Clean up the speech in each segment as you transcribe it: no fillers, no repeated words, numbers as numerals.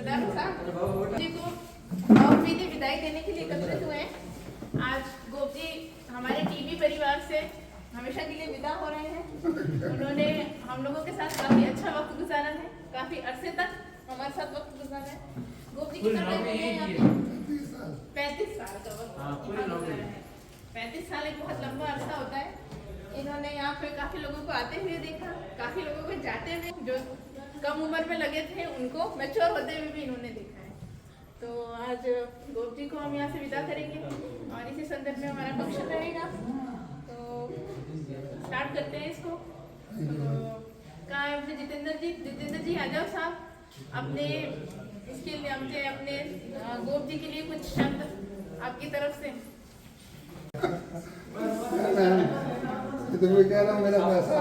दारू साहब जी को भावभीनी विदाई देने के लिए एकत्रित हुए हैं। आज गोप जी हमारे टीवी परिवार से हमेशा के लिए विदा हो रहे हैं। उन्होंने हम लोगों के साथ काफी अच्छा वक्त गुजारा है, काफी अरसे तक हमारे साथ वक्त गुजारा है। गोप जी कितना टाइम हो गया यहाँ पे? 35 साल का वक्त गुजारा है। 35 साल एक बहुत लंबा अरसा होता है। इन्होंने यहाँ पे काफी लोगों को आते हुए देखा, काफी लोगों को जाते हुए, जो कम उम्र में लगे थे उनको मैच्योर होते हुए भी इन्होंने देखा है। तो आज गोप जी को हम यहाँ से विदा करेंगे और इसी संदर्भ में हमारा पक्ष रहेगा। तो स्टार्ट करते हैं इसको। तो कहाँ है अपने जितेंद्र जी आ जाओ साहब। अपने इसके लिए अपने गोप जी के लिए कुछ शब्द आपकी तरफ से। तो मैं कह रहा हूँ मेरा पैसा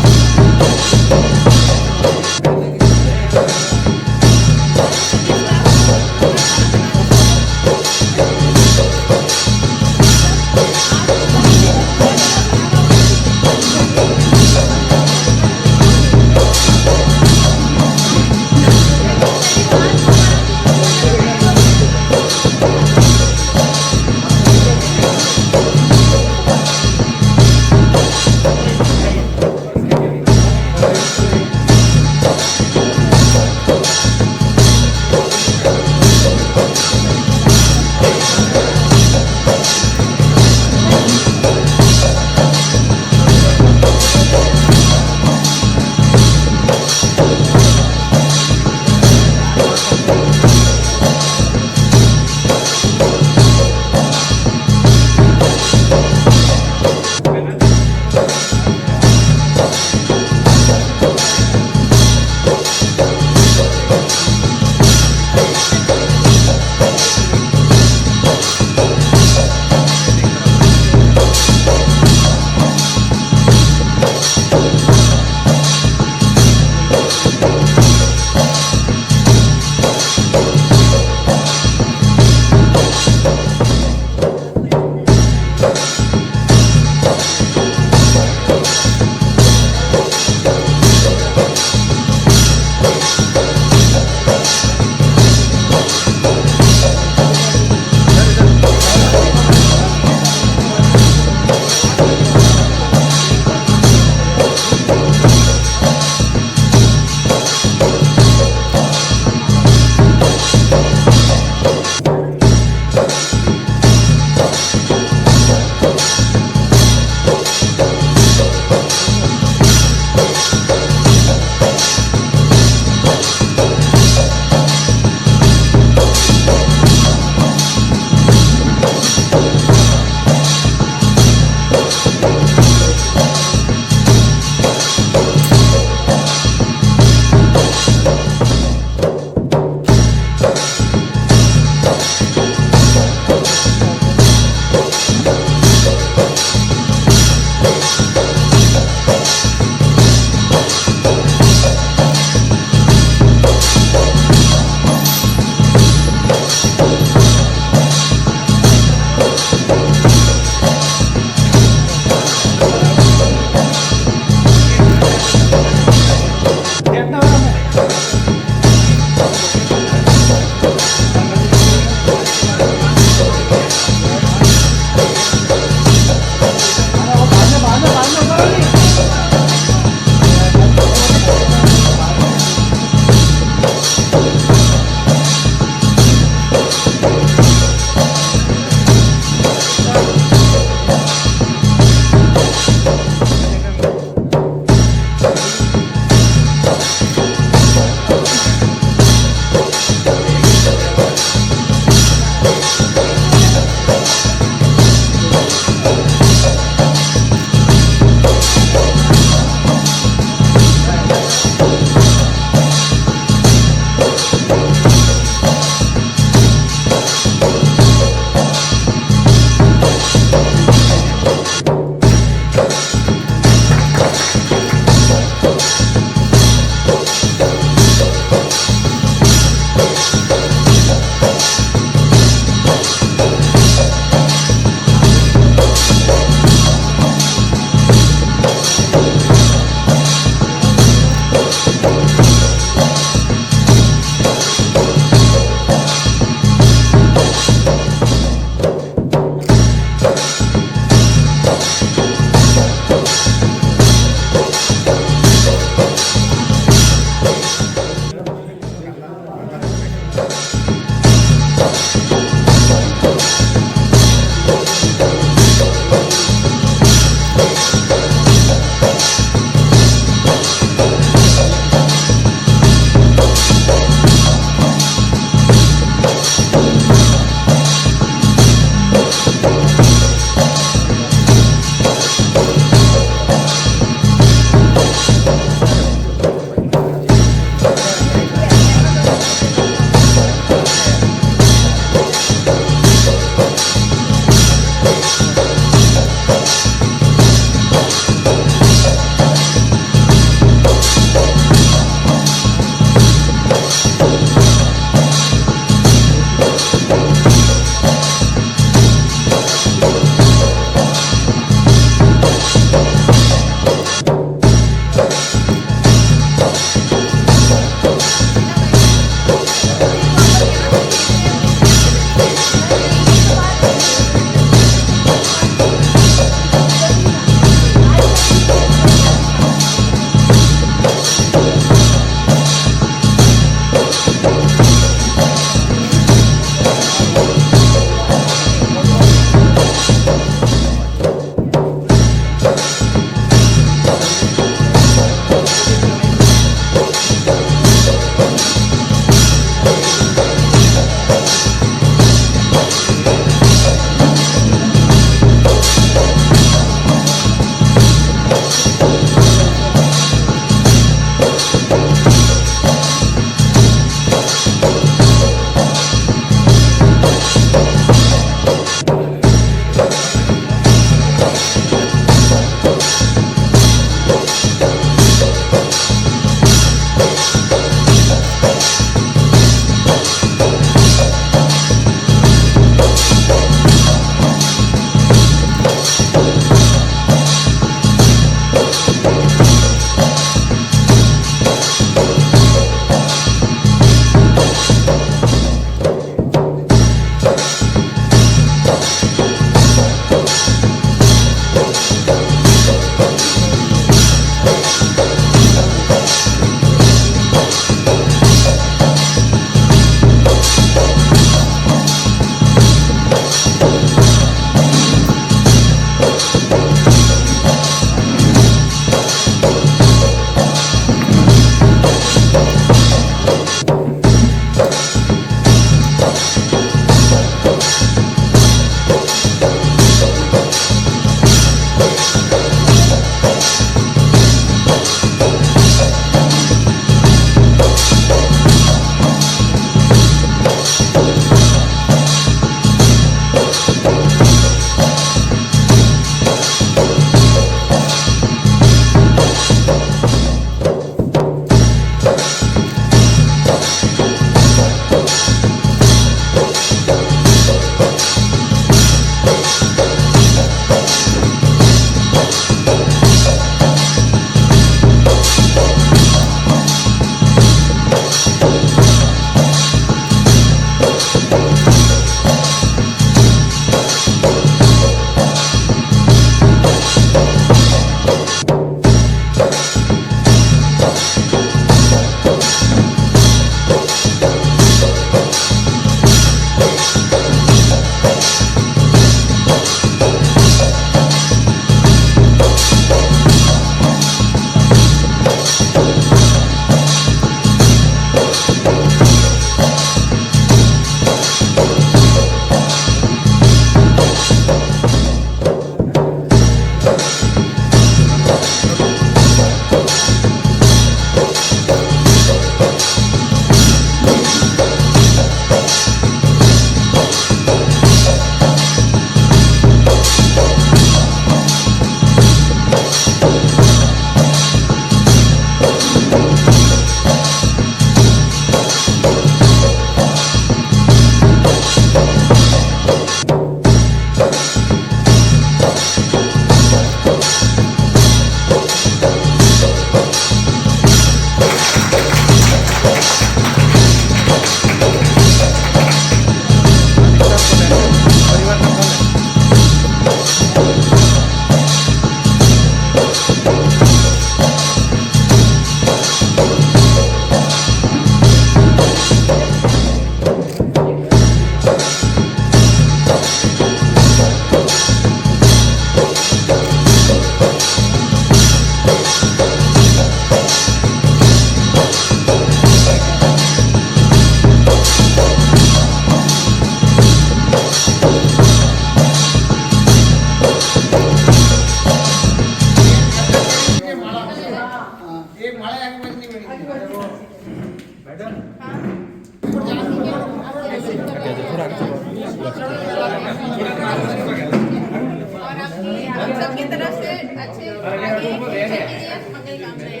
और आपकी हम सबकी तरफ से अच्छे आगे फ्यूचर के लिए मंगल कामनाएं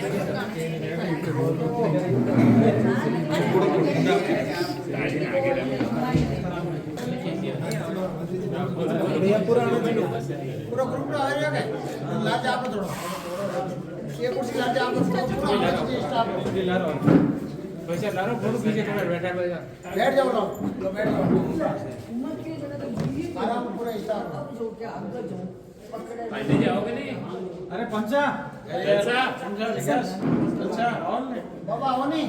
और भैया पूरा आना चाहिए पूरा ग्रुप आ जाएगा ला जा आप थोड़ा ये कुर्सी ला जा आप थोड़ा पूरा स्टाफ वैसे लारो फोटो खींचे थोड़ा बैठा बैठ जाओ लो बैठ जाओ आराम पूरा स्टाफ ले जाओगे नहीं अरे पंचा पंचा और बाबा आओ नहीं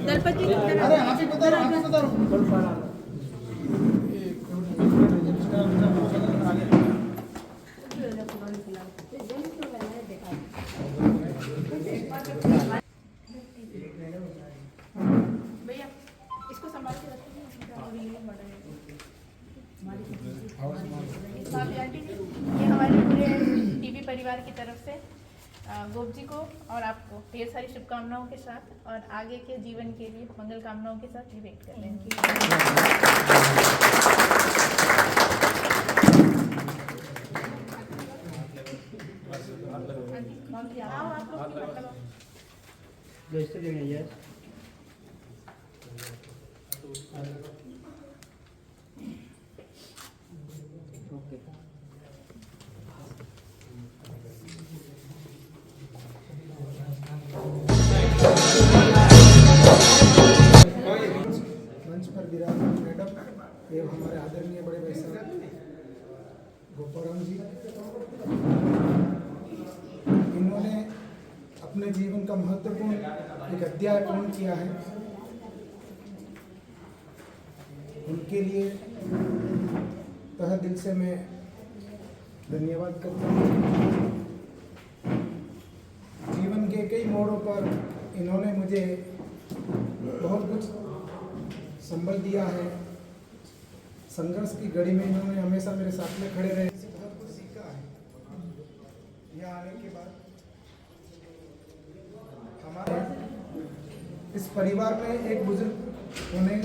दलपति अरे आप ही बता रहे भैया इसको संभाल के रखिए आंटी जी ये हमारे पूरे टीवी परिवार की तरफ से गोप जी को और आपको ढेर सारी शुभकामनाओं के साथ और आगे के जीवन के लिए मंगल कामनाओं के साथ ये वेट कर रहे हैं आओ आप लोग मंच पर विराजमान मैडम एवं हमारे आदरणीय बड़े भाई साहब गोपाराम जी, इन्होंने अपने जीवन का महत्वपूर्ण एक अध्याय पूर्ण किया है। उनके लिए तहे दिल से मैं धन्यवाद करता हूँ। जीवन के कई मोड़ों पर इन्होंने मुझे बहुत कुछ संबल दिया है। संघर्ष की घड़ी में इन्होंने हमेशा मेरे साथ में खड़े रहे, बहुत कुछ सीखा है। यहाँ आने के बाद हमारे इस परिवार में एक बुजुर्ग होने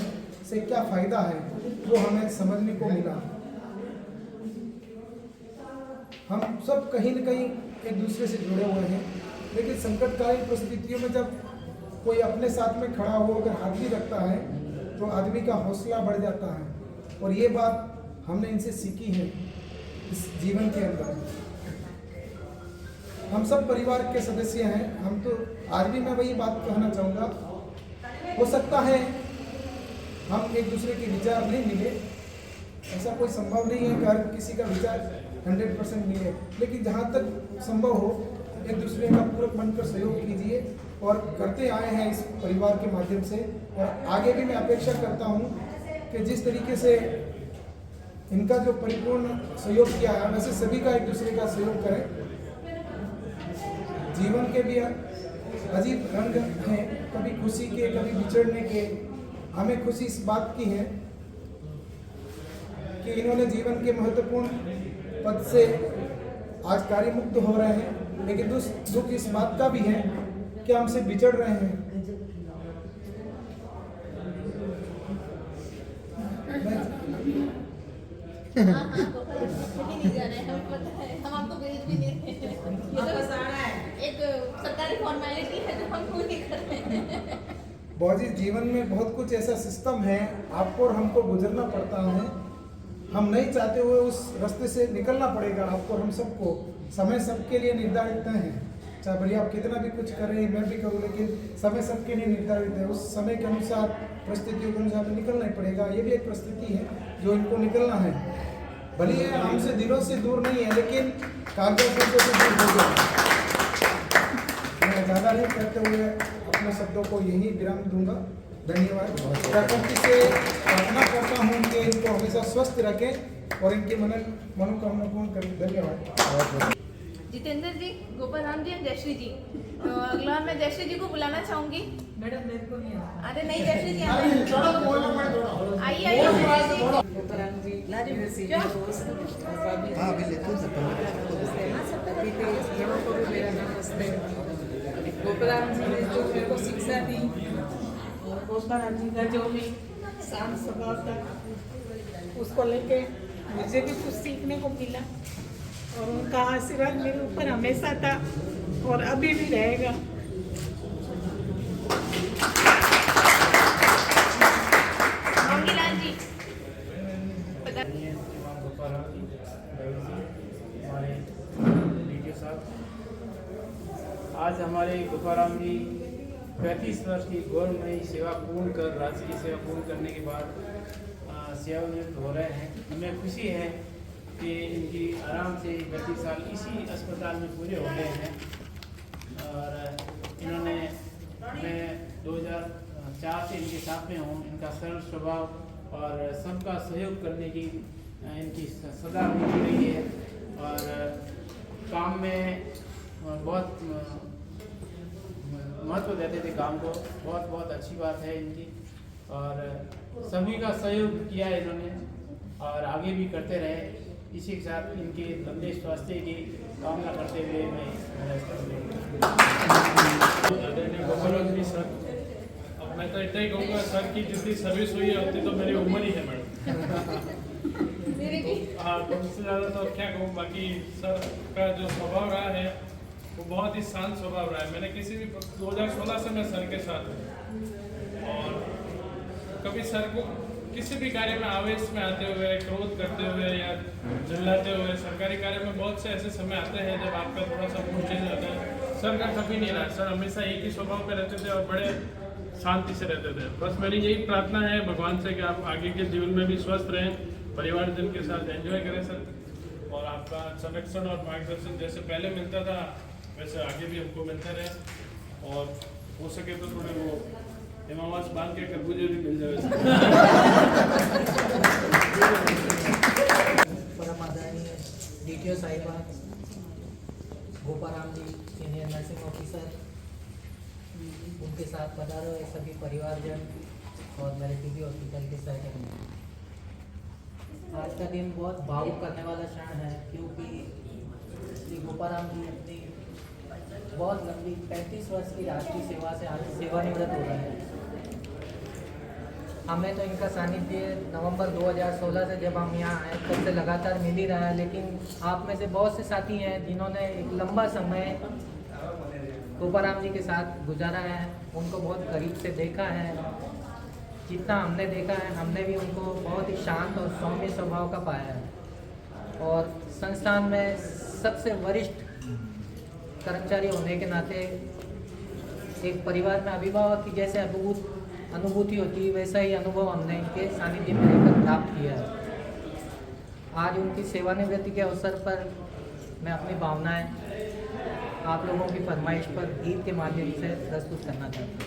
से क्या फायदा है वो हमें समझने को मिला। हम सब कहीं न कहीं एक दूसरे से जुड़े हुए हैं, लेकिन संकटकालीन परिस्थितियों में जब कोई अपने साथ में खड़ा हो अगर हाथ भी रखता है तो आदमी का हौसला बढ़ जाता है। और ये बात हमने इनसे सीखी है इस जीवन के अंदर। हम सब परिवार के सदस्य हैं। हम तो आज भी मैं वही बात कहना चाहूँगा, हो सकता है हम एक दूसरे के विचार नहीं मिले, ऐसा कोई संभव नहीं है कि हर किसी का विचार 100% मिले, लेकिन जहाँ तक संभव हो एक दूसरे का पूरक बनकर सहयोग कीजिए और करते आए हैं इस परिवार के माध्यम से। और आगे भी मैं अपेक्षा करता हूँ कि जिस तरीके से इनका जो परिपूर्ण सहयोग किया है वैसे सभी का एक दूसरे का सहयोग करें। जीवन के भी अजीब रंग हैं, कभी खुशी के कभी बिछड़ने के। हमें खुशी इस बात की है कि इन्होंने जीवन के महत्वपूर्ण पद से आज कार्यमुक्त हो रहे हैं, लेकिन दुख इस बात का भी है कि हमसे बिछड़ रहे हैं। हम आपको भेज भी नहीं रहे हैं। एक सरकारी फॉर्मेलिटी है जो हम पूरी कर रहे हैं। बहुत ही जीवन में बहुत कुछ ऐसा सिस्टम है, आपको और हमको गुजरना पड़ता है। हम नहीं चाहते हुए उस रास्ते से निकलना पड़ेगा आपको और हम सबको। समय सबके लिए निर्धारित है, चाहे भले आप कितना भी कुछ करें, मैं भी करूँ, लेकिन समय सबके लिए निर्धारित है। उस समय के अनुसार परिस्थितियों के अनुसार निकलना ही पड़ेगा। ये भी एक परिस्थिति है जो इनको निकलना है। भले ये हमसे दिलों से दूर नहीं है, लेकिन कागजों से दूर हो गया। मैं ज़्यादा नहीं कहते हुए अपने शब्दों को यही विराम दूंगा। धन्यवाद। प्रकृति से प्रार्थना करता हूँ कि इनको हमेशा स्वस्थ रखें और इनकी मनोकामना पूर्ण करें। धन्यवाद। जितेंद्र जी, गोपाल राम जी और जयश्री जी। तो अगला मैं जयश्री जी को बुलाना चाहूंगी। मैडम मेरे को नहीं अरे नहीं जयश्री जी, आइए आइए गोपाराम जी मेरे सीनियर दोस्त मेरा नमस्ते। गोपाराम जी ने जो मेरे को शिक्षा दी और गोपाराम जी का जो भी शांत स्वभाव था, उसको लेके मुझे भी कुछ सीखने को मिला और उनका आशीर्वाद मेरे ऊपर हमेशा था और अभी भी रहेगा। मंगीलाल जी हमारे वीडियो साहब, आज हमारे गोपाराम जी 35 वर्ष की गौरवमयी सेवा पूर्ण कर राजकीय सेवा पूर्ण करने के बाद सेवानिवृत्त हो रहे हैं। हमें खुशी है कि इनकी आराम से 32 साल इसी अस्पताल में पूरे हो गए हैं और इन्होंने, मैं 2004 से इनके साथ में हूँ। इनका सरल स्वभाव और सबका सहयोग करने की इनकी सदा नीति रही है और काम में बहुत महत्व देते थे काम को। बहुत अच्छी बात है इनकी और सभी का सहयोग किया इन्होंने और आगे भी करते रहे। इसी के साथ इनके लंबे स्वास्थ्य की कामना करते हुए मैं गोपाराम जी सर, अब मैं तो इतना ही कहूँगा सर की जितनी सर्विस हुई है उतनी तो मेरी उम्र ही है मैडम। हाँ, तो उससे ज़्यादा तो क्या कहूँ। बाकी सर का जो स्वभाव रहा है वो बहुत ही शांत स्वभाव रहा है। मैंने किसी भी 2016 से मैं सर के साथ हूँ और कभी सर को किसी भी कार्य में आवेश में आते हुए, क्रोध करते हुए या चिल्लाते हुए, सरकारी कार्य में बहुत से ऐसे समय आते हैं जब आपका थोड़ा सा मूड चेंज होता है। सर का कभी नहीं रहा। सर हमेशा एक ही स्वभाव पे रहते थे और बड़े शांति से रहते थे। बस मेरी यही प्रार्थना है भगवान से कि आप आगे के जीवन में भी स्वस्थ रहें, परिवारजन के साथ एंजॉय करें सर, और आपका संरक्षण और मार्गदर्शन जैसे पहले मिलता था वैसे आगे भी हमको मिलता रहे और हो सके तो थोड़े वो इमामवास बांध के खरबूजे भी मिल जाए। परम आदरणीय DTO साहिबा, गोपाराम जी सीनियर नर्सिंग ऑफिसर, उनके साथ पधारे हुए सभी परिवारजन और मेरे टीबी हॉस्पिटल के सहकर्मी। आज का दिन बहुत भावुक करने वाला क्षण है क्योंकि श्री गोपाराम जी अपनी बहुत लंबी 35 वर्ष की राष्ट्रीय सेवा से आज सेवानिवृत्त हो रहे हैं। हमें तो इनका सानिध्य नवंबर 2016 से जब हम यहाँ आए तब से लगातार मिल ही रहा है, लेकिन आप में से बहुत से साथी हैं जिन्होंने एक लंबा समय गोपाराम जी के साथ गुजारा है, उनको बहुत करीब से देखा है। जितना हमने देखा है हमने भी उनको बहुत ही शांत और सौम्य स्वभाव का पाया है और संस्थान में सबसे वरिष्ठ कर्मचारी होने के नाते एक परिवार में अभिभावक की जैसे अनुभूति होती है वैसा ही अनुभव हमने इनके सानिध्य में रहकर प्राप्त किया है। आज उनकी सेवानिवृत्ति के अवसर पर मैं अपनी भावनाएं आप लोगों की फरमाइश पर गीत के माध्यम से प्रस्तुत करना चाहता हूँ।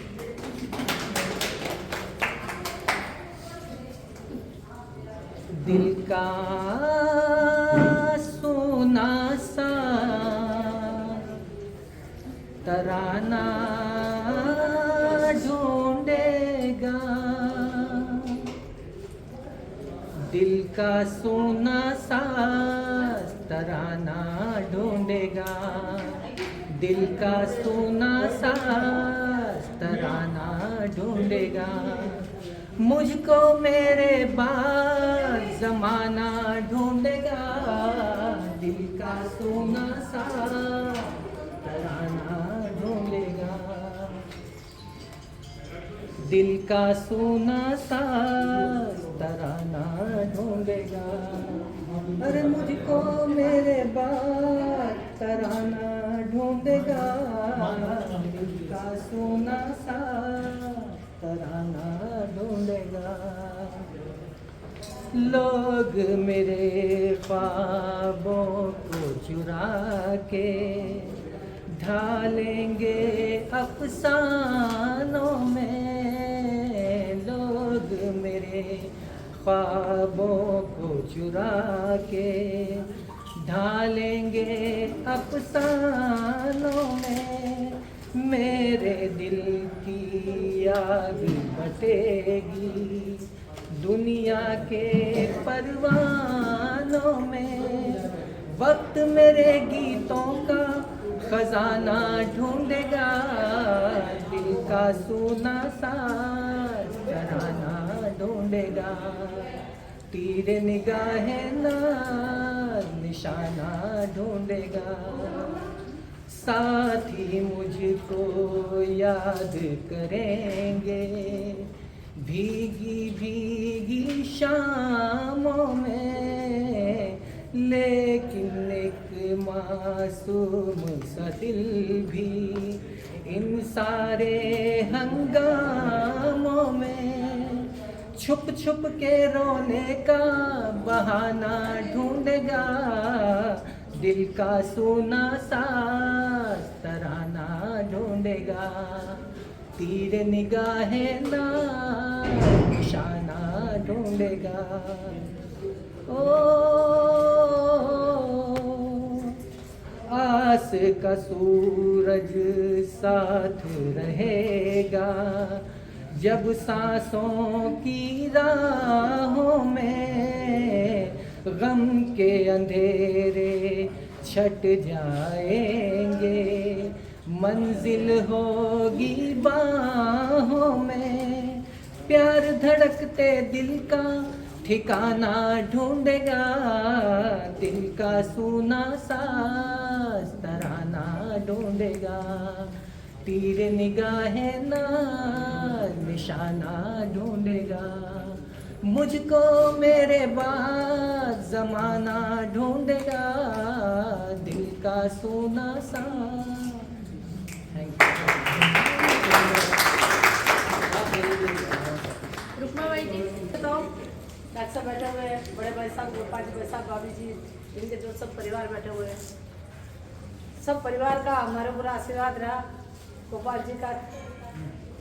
दिल का सोना सा तराना ढूंढेगा, दिल का सोना सा तराना ढूंढेगा, दिल का सोना सा तराना ढूंढेगा। मुझको मेरे बाद जमाना ढूंढेगा, दिल का सोना सा तराना ढूंढेगा, दिल का सोना सा तराना ढूंढेगा। अरे मुझको मेरे बाद तराना ढूंढेगा, दिल का सोना सा तराना ढूंढेगा। लोग मेरे ख्वाबों को चुरा के ढालेंगे अफसानों में, लोग मेरे ख्वाबों को चुरा के ढालेंगे अफसानों में। मेरे दिल की आग बटेगी दुनिया के परवानों में। वक्त मेरे गीतों का खजाना ढूंढेगा, दिल का सोना सा तराना ढूंढेगा, तीर निगाहें ना निशाना ढूंढेगा, साथी मुझको याद करेंगे भीगी भीगी शामों में, लेकिन एक मासूम सा दिल भी इन सारे हंगामों में छुप छुप के रोने का बहाना ढूंढेगा, दिल का सूना सा तराना ढूंढेगा, तीर निगाहें ना निशाना ढूंढेगा। ओ आस का सूरज साथ रहेगा, जब सांसों की राहों में गम के अंधेरे छट जाएंगे, मंजिल होगी बाहों में, प्यार धड़कते दिल का ठिकाना ढूंढेगा, दिल का सूना सा तराना ढूंढेगा, तीर निगाहें ना निशाना ढूंढेगा, मुझको मेरे बाद जमाना ढूंढेगा, दिल का सूना सा। रुकमा भाई जी बताओ। डॉक्टर साहब बैठे हुए हैं, बड़े भाई साहब, गोपाल जी भाई साहब, भाभी जी, इनके जो सब परिवार बैठे हुए हैं, सब परिवार का हमारा पूरा आशीर्वाद रहा। गोपाल जी का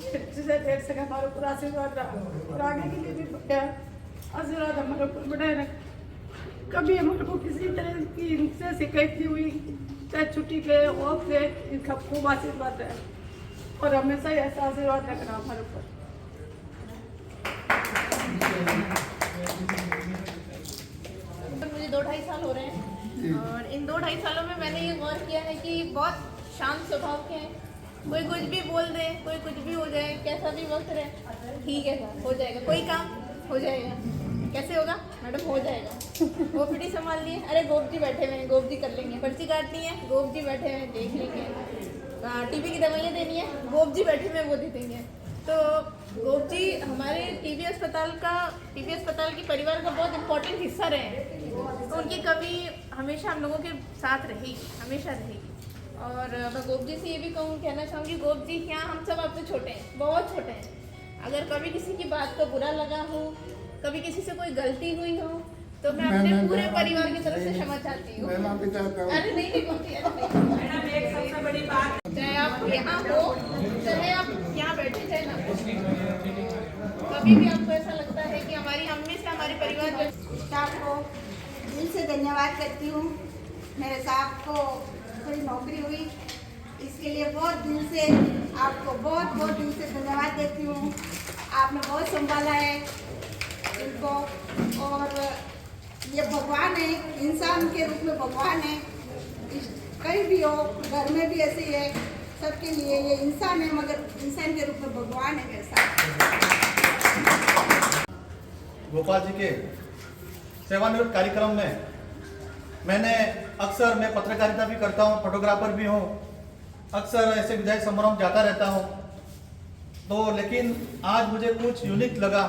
डेढ़ से हमारा पूरा आशीर्वाद रहा और आगे के लिए भी बढ़िया आशीर्वाद हमारे ऊपर बढ़ाए रखा। कभी हमारे को किसी तरह की इनसे शिकायत नहीं हुई, चाहे छुट्टी गए ऑफ गए, इनका खूब आशीर्वाद रहा और हमेशा ही ऐसा आशीर्वाद रखना हमारे ऊपर। मुझे 2-2.5 साल हो रहे हैं और इन 2-2.5 सालों में मैंने ये गौर किया है कि बहुत शांत स्वभाव के हैं। कोई कुछ भी बोल दे, कोई कुछ भी हो जाए, कैसा भी वक्त रहे, ठीक है सर हो जाएगा, कोई काम हो जाएगा। कैसे होगा मैडम? हो जाएगा। ओपीडी संभाल लिए, अरे गोप जी बैठे हुए हैं, गोप जी कर लेंगे। पर्ची काटनी है, गोप जी बैठे हुए हैं, देख लेंगे। टीबी की दवाइयाँ देनी है, गोप जी बैठे हुए हैं, वो दे देंगे। तो गोप जी हमारे टीबी अस्पताल की परिवार का बहुत इम्पोर्टेंट हिस्सा रहे हैं। तो उनकी कमी हमेशा हम लोगों के साथ रहेगी, हमेशा रहेगी। और मैं गोप जी से ये भी कहना चाहूँगी, गोप जी क्या हम सब आपसे छोटे हैं, बहुत छोटे हैं। अगर कभी किसी की बात को बुरा लगा हो, कभी किसी से कोई गलती हुई हो, तो मैं अपने पूरे परिवार की तरफ से क्षमा चाहती हूँ। अरे नहीं गोप जी, मैडम एक सबसे बड़ी बात, चाहे आप यहाँ हो, चाहे आप यहाँ बैठे, चाहे ना, कभी भी आपको ऐसा लगता है कि हमारी अम्मी से हमारे परिवार स्टाफ को दिल से धन्यवाद करती हूँ। मेरे साहब को थोड़ी नौकरी हुई, इसके लिए बहुत दिल से आपको बहुत दिल से धन्यवाद देती हूँ। आपने बहुत संभाला है इनको और ये भगवान है, इंसान के रूप में भगवान है। कहीं भी हो, घर में भी ऐसे ही है, सबके लिए ये इंसान है मगर इंसान के रूप में भगवान है मेरे साथ। गोपाल जी के सेवानिवृत्त कार्यक्रम में मैं पत्रकारिता भी करता हूँ, फोटोग्राफर भी हूँ, अक्सर ऐसे विधायक समारोह में जाता रहता हूँ। तो लेकिन आज मुझे कुछ यूनिक लगा,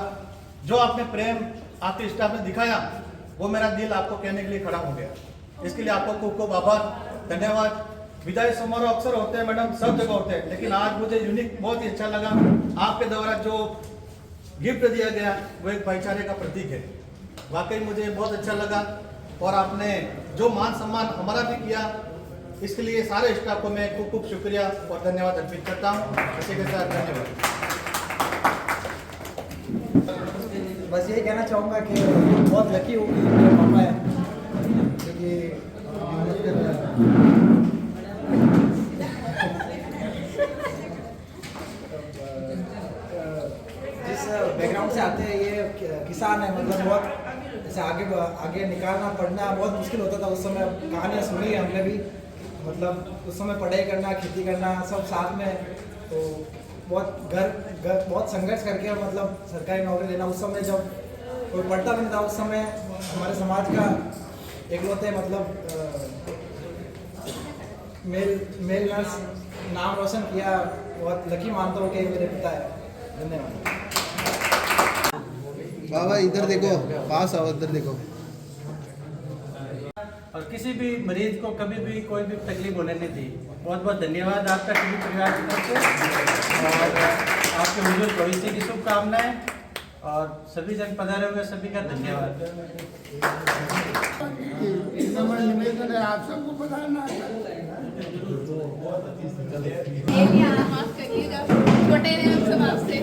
जो आपने प्रेम आपके स्टाफ ने दिखाया, वो मेरा दिल आपको कहने के लिए खड़ा हो गया। इसके लिए आपको खूब खूब आभार, धन्यवाद। विदाई समारोह अक्सर होते हैं मैडम, सब जगह होते हैं, लेकिन आज मुझे यूनिक बहुत ही अच्छा लगा। आपके द्वारा जो गिफ्ट दिया गया वो एक भाईचारे का प्रतीक है, वाकई मुझे बहुत अच्छा लगा। और आपने जो मान सम्मान हमारा भी किया, इसके लिए सारे स्टाफ को मैं खूब खूब शुक्रिया और धन्यवाद अर्पित करता हूँ। इसी के साथ धन्यवाद। बस यही कहना चाहूँगा कि बहुत लकी हूँ कि मेरे पापा है, क्योंकि जिस बैकग्राउंड से आते हैं, ये किसान है, मतलब बहुत ऐसे आगे निकालना पढ़ना बहुत मुश्किल होता था उस समय। कहानियाँ सुनी है हमने भी, मतलब उस समय पढ़ाई करना, खेती करना सब साथ में, तो बहुत संघर्ष करके मतलब सरकारी नौकरी देना, उस समय जब कोई पढ़ता नहीं था, उस समय हमारे समाज का एकलौते मतलब मेल नर्स नाम रोशन किया। बहुत लकी मानता हूँ कि मेरे पिता है। धन्यवाद। बाबा इधर देखो, पास आओ, इधर देखो। और किसी भी मरीज को कभी भी कोई भी तकलीफ होने नहीं दी। बहुत बहुत धन्यवाद आपका टीवी परिवार की तरफ से, और आपके उज्जवल भविष्य की शुभकामनाएं, और सभी जन पधारे हुए सभी का धन्यवाद। निवेदन है आप सबको बताना। माफ करिएगा, छोटे हैं हम सब आपसे।